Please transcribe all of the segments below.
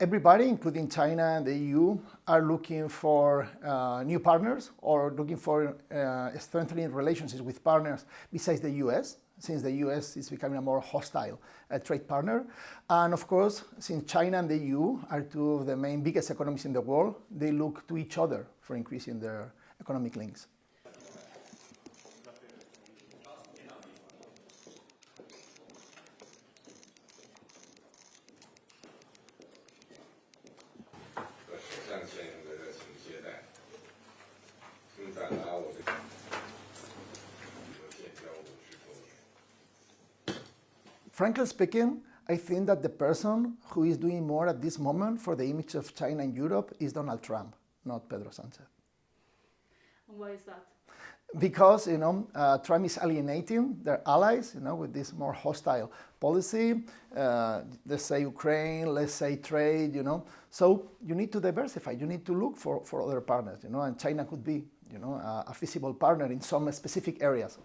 Everybody, including China and the EU, are looking for new partners or looking for strengthening relationships with partners besides the US, since the US is becoming a more hostile trade partner. And of course, since China and the EU are two of the main biggest economies in the world, they look to each other for increasing their economic links. Frankly speaking, I think that the person who is doing more at this moment for the image of China in Europe is Donald Trump, not Pedro Sánchez. And why is that? Because, Trump is alienating their allies, with this more hostile policy, let's say Ukraine, let's say trade, So you need to diversify, you need to look for other partners, and China could be, a feasible partner in some specific areas.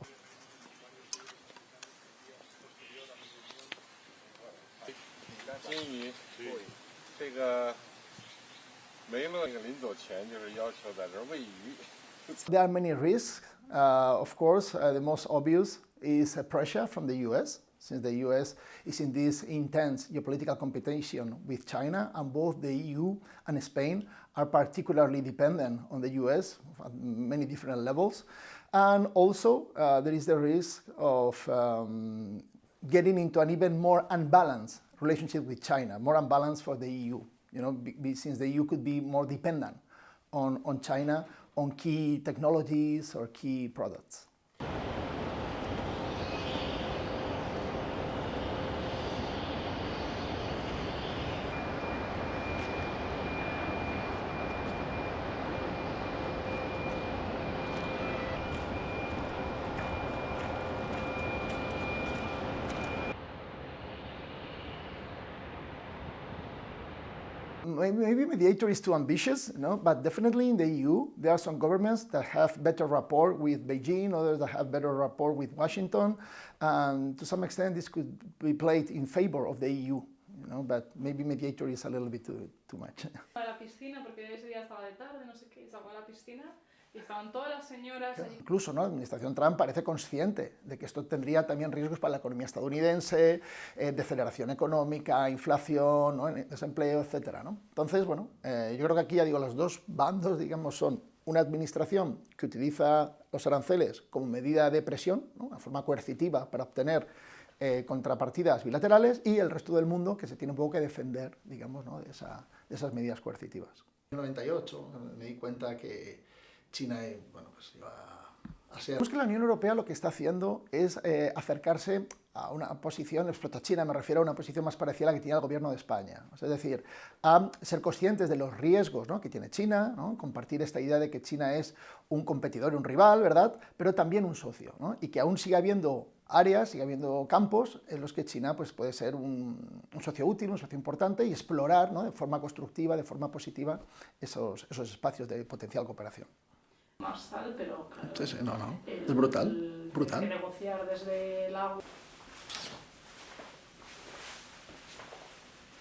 There are many risks. Of course, the most obvious is pressure from the US, since the US is in this intense geopolitical competition with China, and both the EU and Spain are particularly dependent on the US at many different levels. And also, there is the risk of getting into an even more unbalanced relationship with China, more unbalanced for the EU, since the EU could be more dependent on China on key technologies or key products. Maybe mediator is too ambitious, but definitely in the EU, there are some governments that have better rapport with Beijing, others that have better rapport with Washington, and to some extent this could be played in favor of the EU, but maybe mediator is a little bit too much. A la piscina, porque ese día estaba de tarde, no sé qué, y sacó a la piscina. Y estaban todas las señoras allí. Incluso, la administración Trump parece consciente de que esto tendría también riesgos para la economía estadounidense, deceleración económica, inflación, desempleo, etc. Entonces, yo creo que aquí, los dos bandos, son una administración que utiliza los aranceles como medida de presión, una forma coercitiva para obtener contrapartidas bilaterales, y el resto del mundo que se tiene un poco que defender, de esas medidas coercitivas. En el 98 me di cuenta que China iba a ser... Pues que la Unión Europea lo que está haciendo es acercarse a una posición, respecto a China me refiero a una posición más parecida a la que tiene el gobierno de España. Es decir, a ser conscientes de los riesgos que tiene China, compartir esta idea de que China es un competidor y un rival, ¿verdad? Pero también un socio, y que aún sigue habiendo áreas, sigue habiendo campos en los que China puede ser un socio útil, un socio importante, y explorar de forma constructiva, de forma positiva, esos espacios de potencial cooperación. Más sal, pero claro, Sí, es brutal. Tienes que negociar desde el agua.